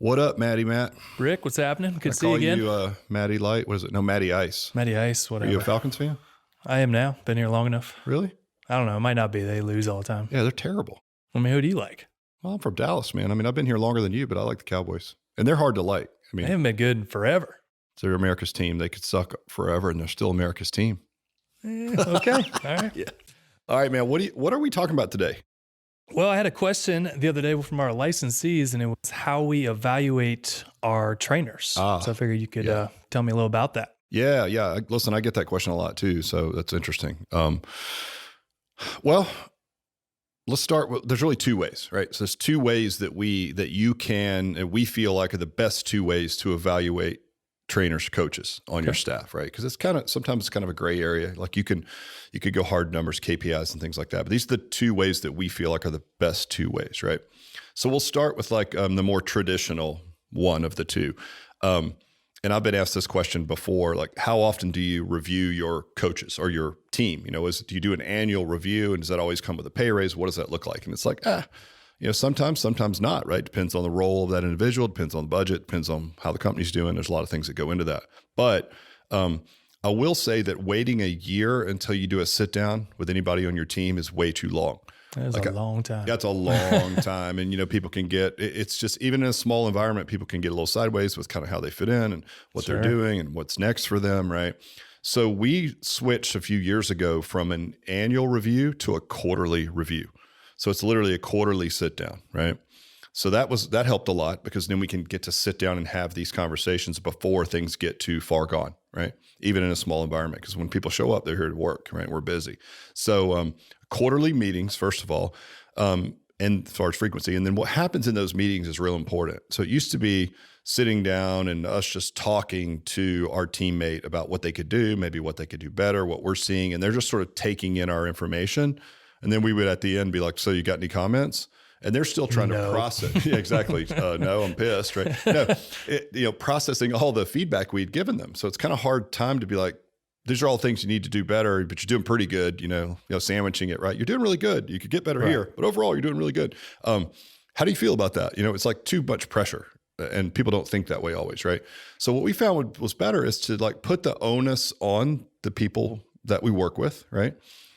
What up, Matty Matt? Rick, what's happening? Good to see you Call again. you Matty Light. What is it? No, Matty Ice. Matty Ice, Are whatever. you a Falcons fan? I am now. Been here long enough. Really? I don't know. It might not be. They lose all the time. Yeah, they're terrible. I mean, who do you like? Well, I'm from Dallas, man. I mean, I've been here longer than you, but I like the Cowboys. And they're hard to like. I They mean, haven't been good forever. they're America's team. They could suck forever, and they're still America's team. Okay. All right. Yeah. All right, man. What are we talking about today? Well, I had a question the other day from our licensees, and it was how we evaluate our trainers. So I figured you could tell me a little about that. Yeah. Listen, I get that question a lot too, so that's interesting. Well, let's start with, there's really two ways, right? So there's two ways that we feel like are the best two ways to evaluate trainers, coaches on your staff, right? Because sometimes it's kind of a gray area. Like you could go hard numbers, KPIs and things like that. But these are the two ways that we feel like are the best two ways, right? So we'll start with like the more traditional one of the two. And I've been asked this question before, like how often do you review your coaches or your team? You know, do you do an annual review, and does that always come with a pay raise? What does that look like? And it's like, sometimes not, right? Depends on the role of that individual, depends on the budget, depends on how the company's doing. There's a lot of things that go into that. But I will say that waiting a year until you do a sit down with anybody on your team is way too long. That's a long time. That's a long time. And, people can it's just, even in a small environment, people can get a little sideways with kind of how they fit in and what they're doing and what's next for them, right? So we switched a few years ago from an annual review to a quarterly review. So it's literally a quarterly sit down, right? So that helped a lot, because then we can get to sit down and have these conversations before things get too far gone, right? Even in a small environment, because when people show up, they're here to work, right? We're busy. So quarterly meetings, first of all, and as far as frequency. And then what happens in those meetings is real important. So it used to be sitting down and us just talking to our teammate about what they could do, maybe what they could do better, what we're seeing. And they're just sort of taking in our information. And then we would at the end be like, so you got any comments? And they're still trying to process. Yeah, exactly. No, I'm pissed, right? No, processing all the feedback we'd given them. So it's kind of hard time to be like, these are all things you need to do better, but you're doing pretty good, sandwiching it, right? You're doing really good. You could get better here, but overall you're doing really good. How do you feel about that? It's like too much pressure, and people don't think that way always, right? So what we found was better is to like put the onus on the people that we work with, right?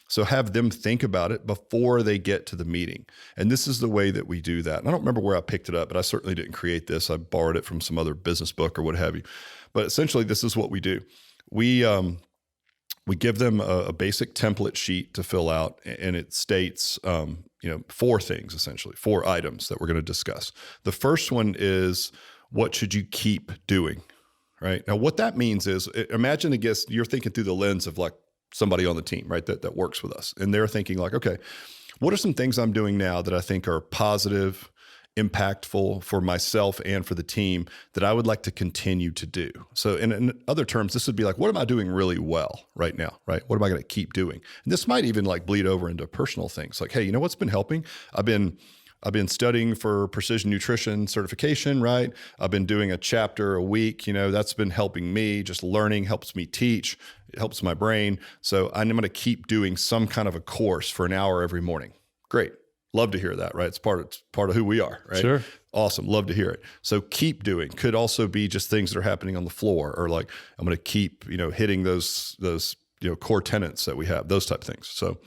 So have them think about it before they get to the meeting. And this is the way that we do that. And I don't remember where I picked it up, but I certainly didn't create this. I borrowed it from some other business book or what have you. But essentially, this is what we do. We give them a basic template sheet to fill out, and it states, four things, essentially, 4 items that we're going to discuss. The first one is, what should you keep doing, right? Now, what that means is, imagine, I guess, you're thinking through the lens of like somebody on the team, right, that works with us. And they're thinking like, okay, what are some things I'm doing now that I think are positive, impactful for myself and for the team that I would like to continue to do? So in other terms, this would be like, what am I doing really well right now, right? What am I going to keep doing? And this might even like bleed over into personal things. Like, hey, you know what's been helping? I've been studying for precision nutrition certification, right? I've been doing a chapter a week, that's been helping me. Just learning helps me teach. It helps my brain. So I'm going to keep doing some kind of a course for an hour every morning. Great. Love to hear that, right? It's part of who we are, right? Sure. Awesome. Love to hear it. So keep doing. Could also be just things that are happening on the floor, or like, I'm going to keep, hitting those core tenets that we have, those type of things. So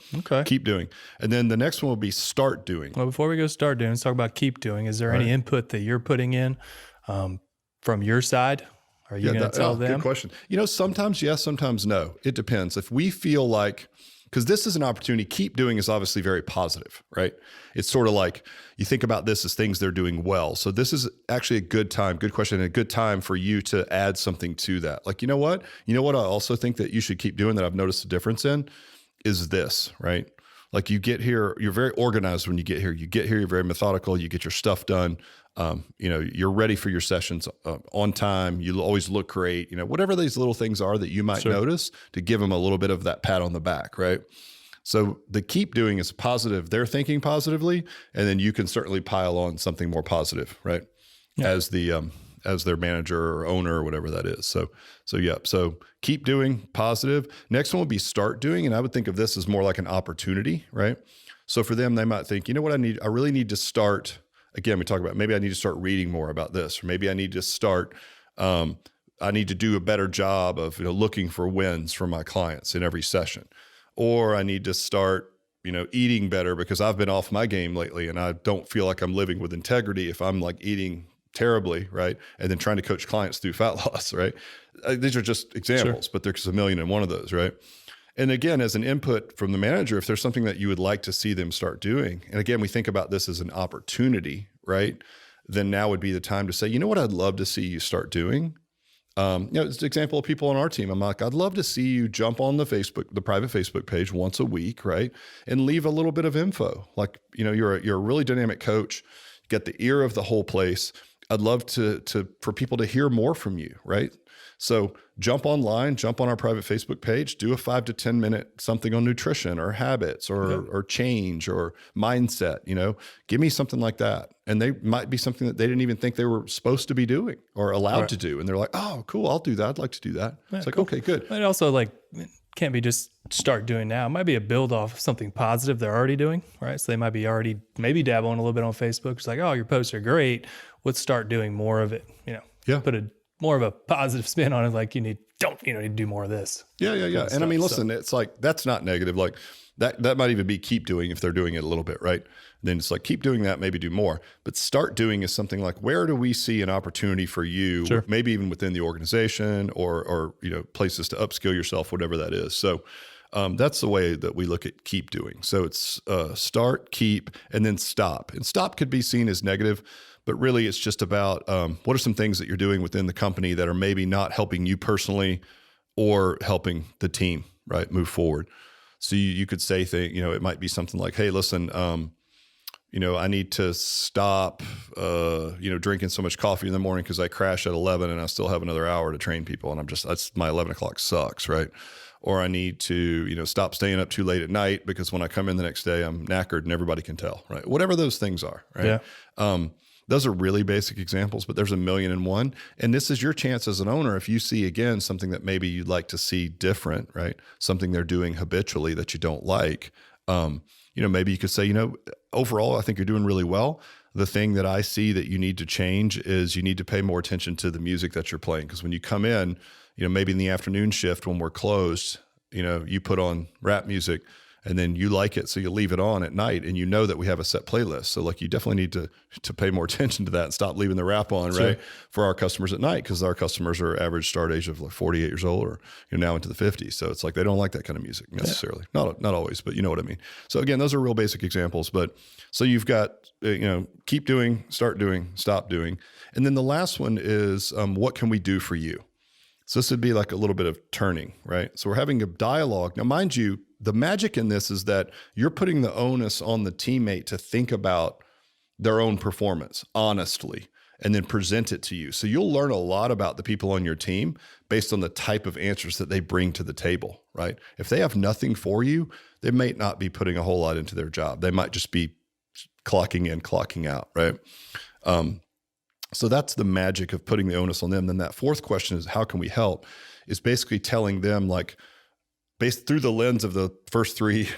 keep doing. And then the next one will be start doing. Well, before we go start doing, let's talk about keep doing. Is there any input that you're putting in from your side? Are you going to tell them? Good question. Sometimes yes, sometimes no. It depends. If we feel like, because this is an opportunity, keep doing is obviously very positive, right? It's sort of like, you think about this as things they're doing well. So this is actually a good time, good question, and a good time for you to add something to that. Like, you know what I also think that you should keep doing that I've noticed a difference in is this, right? Like, you get here, you're very organized when you get here. You get here, you're very methodical, you get your stuff done. You're ready for your sessions on time. You always look great. Whatever these little things are that you might notice, to give them a little bit of that pat on the back, right? So the keep doing is positive. They're thinking positively, and then you can certainly pile on something more positive, right? Yeah. As their manager or owner or whatever that is. So keep doing, positive. Next one would be start doing. And I would think of this as more like an opportunity, right? So for them, they might think, you know what I need? I really need to start again, we talk about maybe I need to start reading more about this, or maybe I need to start, I need to do a better job of looking for wins from my clients in every session, or I need to start eating better because I've been off my game lately and I don't feel like I'm living with integrity if I'm like eating terribly, right? And then trying to coach clients through fat loss, right? These are just examples, but there's a million and one of those, right? And again, as an input from the manager, if there's something that you would like to see them start doing, and again, we think about this as an opportunity, right? Then now would be the time to say, you know what I'd love to see you start doing? It's an example of people on our team. I'm like, I'd love to see you jump on the private Facebook page once a week, right? And leave a little bit of info. Like, you're a really dynamic coach, get the ear of the whole place. I'd love for people to hear more from you, right? So jump online, jump on our private Facebook page, do a 5 to 10 minute something on nutrition or habits or change or mindset, give me something like that. And they might be something that they didn't even think they were supposed to be doing or allowed to do. And they're like, oh, cool, I'll do that. I'd like to do that. Yeah, it's like, okay, good. But also it can't be just start doing now. It might be a build off of something positive they're already doing, right? So they might be already maybe dabbling a little bit on Facebook. It's like, oh, your posts are great. Let's start doing more of it, put more of a positive spin on it. Like you need to do more of this. Yeah. And I mean, listen, it's like, that's not negative. Like that might even be keep doing if they're doing it a little bit, right? Then it's like, keep doing that, maybe do more, but start doing is something like, where do we see an opportunity for you, maybe even within the organization or places to upskill yourself, whatever that is. So that's the way that we look at keep doing. So it's start, keep, and then stop. And stop could be seen as negative, but really it's just about what are some things that you're doing within the company that are maybe not helping you personally or helping the team, right, move forward. So you could say it might be something like, hey, listen, I need to stop, drinking so much coffee in the morning because I crash at 11 and I still have another hour to train people. And that's my 11 o'clock sucks, right? Or I need to, stop staying up too late at night because when I come in the next day, I'm knackered and everybody can tell, right? Whatever those things are, right? Yeah. Those are really basic examples, but there's a million and one. And this is your chance as an owner. If you see, again, something that maybe you'd like to see different, right? Something they're doing habitually that you don't like, maybe you could say, overall, I think you're doing really well. The thing that I see that you need to change is you need to pay more attention to the music that you're playing. Because when you come in, maybe in the afternoon shift when we're closed, you put on rap music and then you like it, so you leave it on at night, and that we have a set playlist. So like you definitely need to pay more attention to that and stop leaving the rap on, right, for our customers at night, because our customers are average start age of like 48 years old or now into the 50s. So it's like they don't like that kind of music necessarily. Yeah. Not always, but you know what I mean. So again, those are real basic examples. But so you've got keep doing, start doing, stop doing, and then the last one is what can we do for you? So this would be like a little bit of turning, right? So we're having a dialogue. Now, mind you, the magic in this is that you're putting the onus on the teammate to think about their own performance honestly and then present it to you. So you'll learn a lot about the people on your team based on the type of answers that they bring to the table, right? If they have nothing for you, they may not be putting a whole lot into their job. They might just be clocking in, clocking out, right? So that's the magic of putting the onus on them. Then that fourth question is, how can we help? Is basically telling them, like, based through the lens of the first three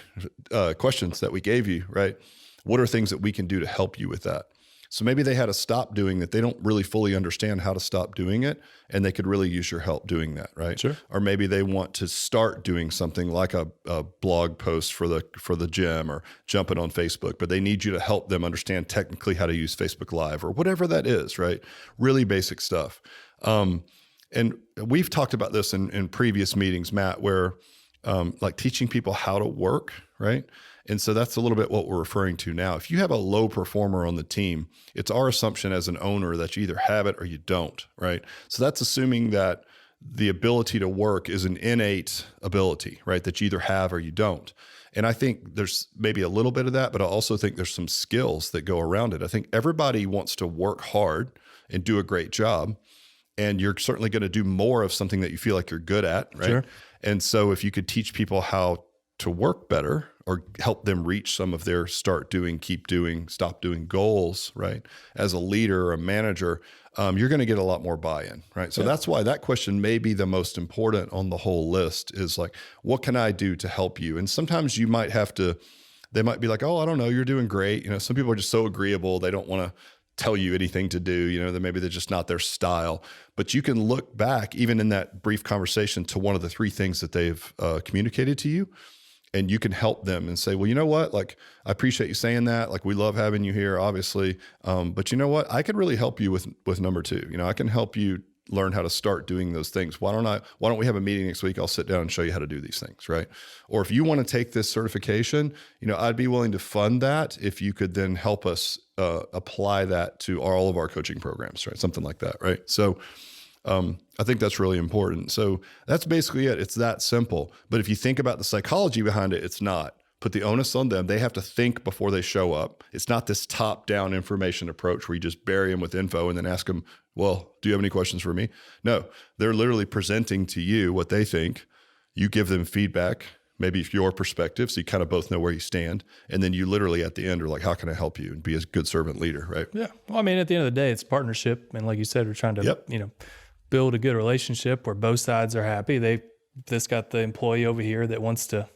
questions that we gave you, right? What are things that we can do to help you with that? So maybe they had to stop doing that. They don't really fully understand how to stop doing it, and they could really use your help doing that, right? Sure. Or maybe they want to start doing something like a blog post for the gym or jumping on Facebook, but they need you to help them understand technically how to use Facebook Live or whatever that is, right? Really basic stuff. And we've talked about this in previous meetings, Matt, where like teaching people how to work, right? And so that's a little bit what we're referring to now. If you have a low performer on the team, it's our assumption as an owner that you either have it or you don't, right? So that's assuming that the ability to work is an innate ability, right? That you either have or you don't. And I think there's maybe a little bit of that, but I also think there's some skills that go around it. I think everybody wants to work hard and do a great job. And you're certainly going to do more of something that you feel like you're good at, right? Sure. And so if you could teach people how to work better or help them reach some of their start doing, keep doing, stop doing goals, right? As a leader or a manager, you're going to get a lot more buy-in, right? So that's why that question may be the most important on the whole list, is like, what can I do to help you? And sometimes you might have to, they might be like, oh, I don't know, you're doing great. You know, some people are just so agreeable. They don't want to tell you anything to do, you know, that maybe they're just not their style. But you can look back even in that brief conversation to one of the 3 things that they've communicated to you. And you can help them and say, well, you know what? Like, I appreciate you saying that. Like, we love having you here, obviously. But you know what? I could really help you with number 2. You know, I can help you learn how to start doing those things. Why don't we have a meeting next week? I'll sit down and show you how to do these things, right? Or if you want to take this certification, you know, I'd be willing to fund that if you could then help us apply that to all of our coaching programs, right? Something like that, right? So I think that's really important. So that's basically it. It's that simple. But if you think about the psychology behind it, it's not. Put the onus on them. They have to think before they show up. It's not this top-down information approach where you just bury them with info and then ask them, well, do you have any questions for me? No, they're literally presenting to you what they think. You give them feedback, maybe your perspective, so you kind of both know where you stand. And then you literally at the end are like, how can I help you? And be a good servant leader, right? Yeah. Well, I mean, at the end of the day, it's partnership. And like you said, we're trying to, you know, build a good relationship where both sides are happy. This got the employee over here that wants to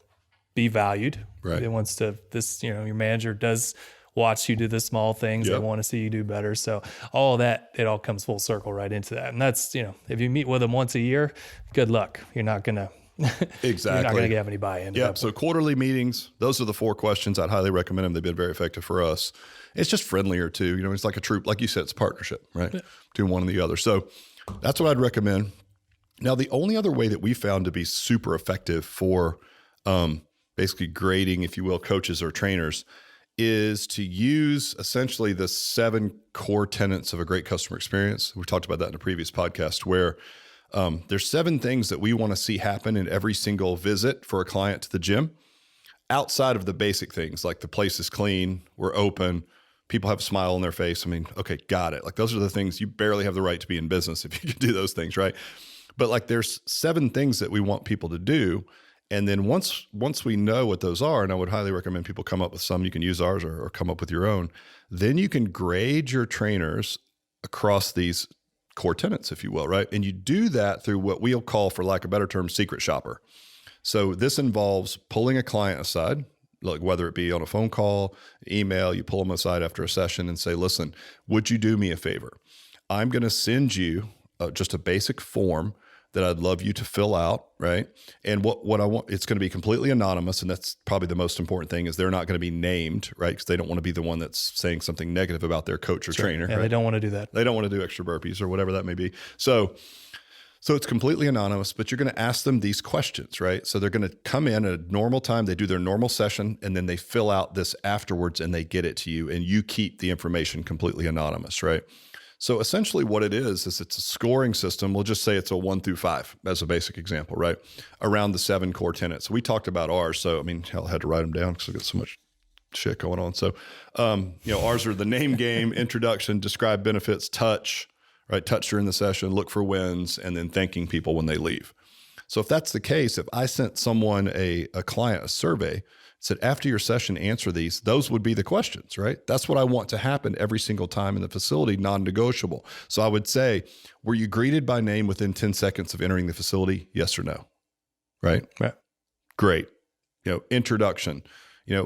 be valued. Right. It wants to, you know, your manager does watch you do the small things. They want to see you do better. So all of that, it all comes full circle right into that. And that's, you know, if you meet with them once a year, good luck. You're not going to, exactly. You're not going to have any buy-in. Yeah. So quarterly meetings, those are the 4 questions. I'd highly recommend them. They've been very effective for us. It's just friendlier too. You know, it's like a troop, like you said, it's a partnership, right? Between one and the other. So that's what I'd recommend. Now, the only other way that we found to be super effective for basically grading, if you will, coaches or trainers is to use essentially the 7 core tenets of a great customer experience. We talked about that in a previous podcast where there's 7 things that we want to see happen in every single visit for a client to the gym outside of the basic things like the place is clean, we're open, people have a smile on their face. I mean, okay, got it. Like those are the things you barely have the right to be in business if you can do those things, right? But like there's 7 things that we want people to do. And then once we know what those are, and I would highly recommend people come up with some, you can use ours or come up with your own, then you can grade your trainers across these core tenets, if you will, right? And you do that through what we'll call, for lack of a better term, secret shopper. So this involves pulling a client aside, like whether it be on a phone call, email, you pull them aside after a session and say, listen, would you do me a favor? I'm going to send you just a basic form that I'd love you to fill out, right? And what I want, it's going to be completely anonymous, and that's probably the most important thing is they're not going to be named, right? Because they don't want to be the one that's saying something negative about their coach or trainer. Yeah, right? they don't want to do that. They don't want to do extra burpees or whatever that may be. So it's completely anonymous, but you're going to ask them these questions, right? So they're going to come in at a normal time, they do their normal session, and then they fill out this afterwards and they get it to you, and you keep the information completely anonymous, right? So essentially what it is it's a scoring system. We'll just say it's a 1 through 5 as a basic example, right? Around the 7 core tenets. We talked about ours. So, I mean, hell, I had to write them down because I've got so much shit going on. So, ours are the name game, introduction, describe benefits, touch, right? Touch during the session, look for wins, and then thanking people when they leave. So if that's the case, if I sent someone, a client, a survey, said, after your session, answer these, those would be the questions, right? That's what I want to happen every single time in the facility, non-negotiable. So I would say, were you greeted by name within 10 seconds of entering the facility? Yes or no? Right? Right. Great. Introduction.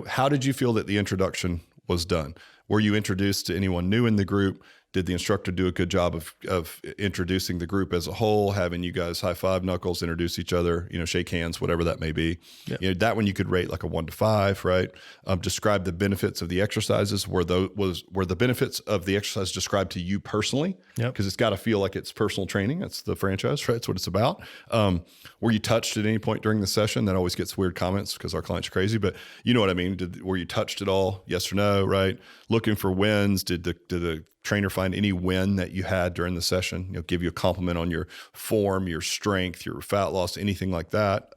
How did you feel that the introduction was done? Were you introduced to anyone new in the group? Did the instructor do a good job of introducing the group as a whole, having you guys high five knuckles, introduce each other, shake hands, whatever that may be? Yep. That one you could rate like a 1 to 5, right? Describe the benefits of the exercises. Were the benefits of the exercise described to you personally? Because it's got to feel like it's personal training. That's the franchise, right? That's what it's about. Were you touched at any point during the session? That always gets weird comments because our clients are crazy, but you know what I mean? Were you touched at all? Yes or no, right? Looking for wins. Did the trainer find any win that you had during the session? Give you a compliment on your form, your strength, your fat loss, anything like that.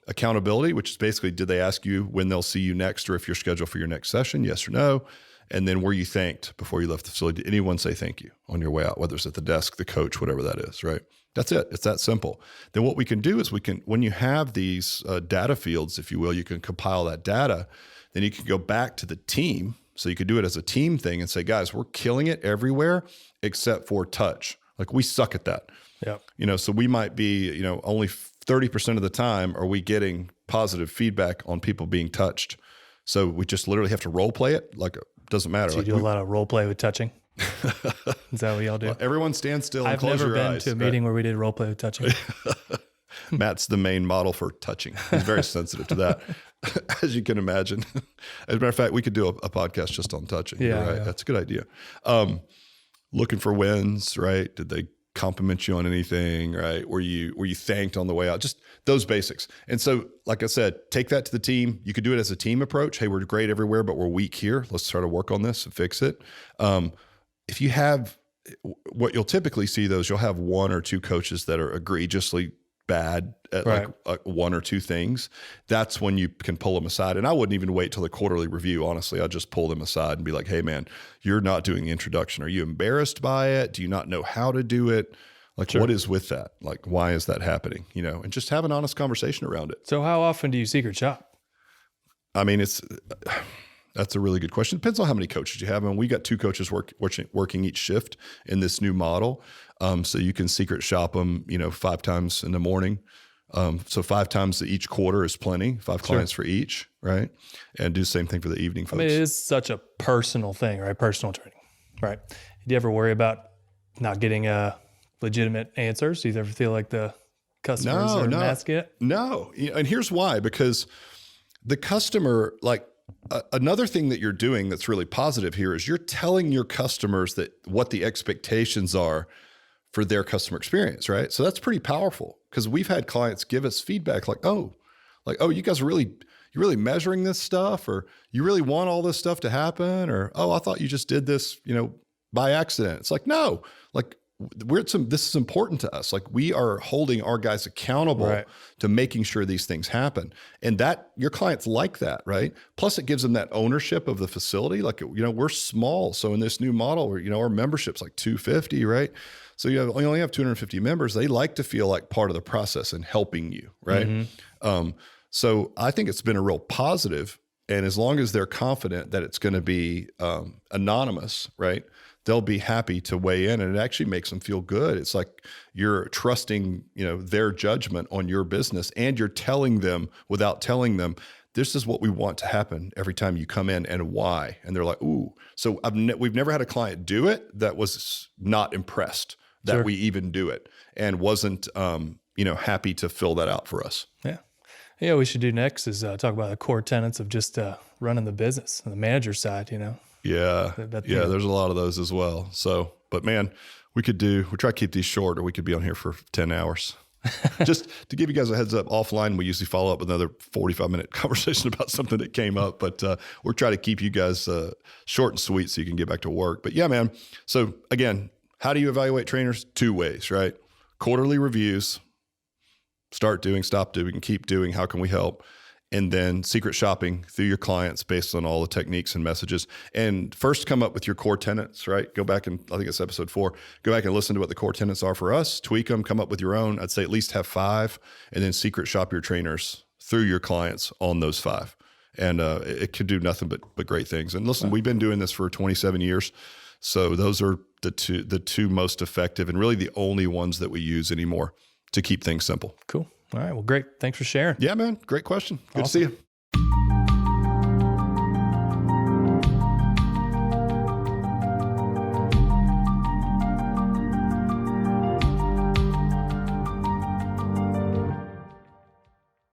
Accountability, which is basically, did they ask you when they'll see you next or if you're scheduled for your next session? Yes or no? And then were you thanked before you left the facility? Did anyone say thank you on your way out, whether it's at the desk, the coach, whatever that is, right? That's it. It's that simple. Then what we can do is when you have these data fields, if you will, you can compile that data. Then you can go back to the team. So you could do it as a team thing and say, guys, we're killing it everywhere except for touch. Like we suck at that. Yeah. So we might be, only 30% of the time are we getting positive feedback on people being touched. So we just literally have to role play it. Like, it doesn't matter. So you do a lot of role play with touching. Is that what y'all do? Everyone stand still and I've close never your been eyes. to a meeting where we did role play with touching. Matt's the main model for touching. He's very sensitive to that, as you can imagine. As a matter of fact, we could do a podcast just on touching. Yeah, You're right. yeah. That's a good idea. Looking for wins, right? Did they compliment you on anything, right? Were you thanked on the way out? Just those basics. And so, like I said, take that to the team. You could do it as a team approach. Hey, we're great everywhere, but we're weak here. Let's try to work on this and fix it. If you have, what you'll typically see, though, is you'll have one or two coaches that are egregiously bad at Right. like one or two things. That's when you can pull them aside. And I wouldn't even wait till the quarterly review. Honestly, I'd just pull them aside and be like, hey man, you're not doing the introduction. Are you embarrassed by it? Do you not know how to do it? Like, Sure. what is with that? Like, why is that happening? You know, and just have an honest conversation around it. So how often do you secret shop? I mean, that's a really good question. Depends on how many coaches you have. And we got two coaches working each shift in this new model. So you can secret shop them, 5 times in the morning. So 5 times each quarter is plenty, 5 clients for each, right? And do the same thing for the evening folks. I mean, it is such a personal thing, right? Personal training, right? Do you ever worry about not getting legitimate answers? Do you ever feel like the customers are masking it? No. And here's why, because the customer, like, another thing that you're doing that's really positive here is you're telling your customers that what the expectations are for their customer experience, right? So that's pretty powerful, because we've had clients give us feedback like, oh, you guys are you're really measuring this stuff, or you really want all this stuff to happen, or, oh, I thought you just did this, by accident. It's like, no, like, this is important to us. Like, we are holding our guys accountable Right. to making sure these things happen. And that your clients like that, right? Plus it gives them that ownership of the facility. Like, we're small. So in this new model, our membership's like 250, right? So you only have 250 members. They like to feel like part of the process and helping you, right? Mm-hmm. So I think it's been a real positive. And as long as they're confident that it's going to be anonymous, right? They'll be happy to weigh in, and it actually makes them feel good. It's like you're trusting, their judgment on your business, and you're telling them without telling them, this is what we want to happen every time you come in and why. And they're like, ooh. So we've never had a client do it that was not impressed that Sure. we even do it, and wasn't, happy to fill that out for us. Yeah. Yeah, what we should do next is talk about the core tenets of just running the business on the manager side, Yeah. There's a lot of those as well. So, but man, we try to keep these short, or we could be on here for 10 hours. Just to give you guys a heads up, offline, we usually follow up with another 45-minute conversation about something that came up, but we're trying to keep you guys short and sweet so you can get back to work. But yeah, man. So again, how do you evaluate trainers? 2 ways, right? Quarterly reviews, start doing, stop doing, keep doing, how can we help? And then secret shopping through your clients based on all the techniques and messages. And first come up with your core tenets, right? Go back and, I think it's episode 4, go back and listen to what the core tenets are for us, tweak them, come up with your own. I'd say at least have 5, and then secret shop your trainers through your clients on those 5. And it could do nothing but great things. And listen, we've been doing this for 27 years. So those are the two most effective, and really the only ones that we use anymore to keep things simple. Cool. All right. Well, great. Thanks for sharing. Yeah, man. Great question. Good Awesome. to see you.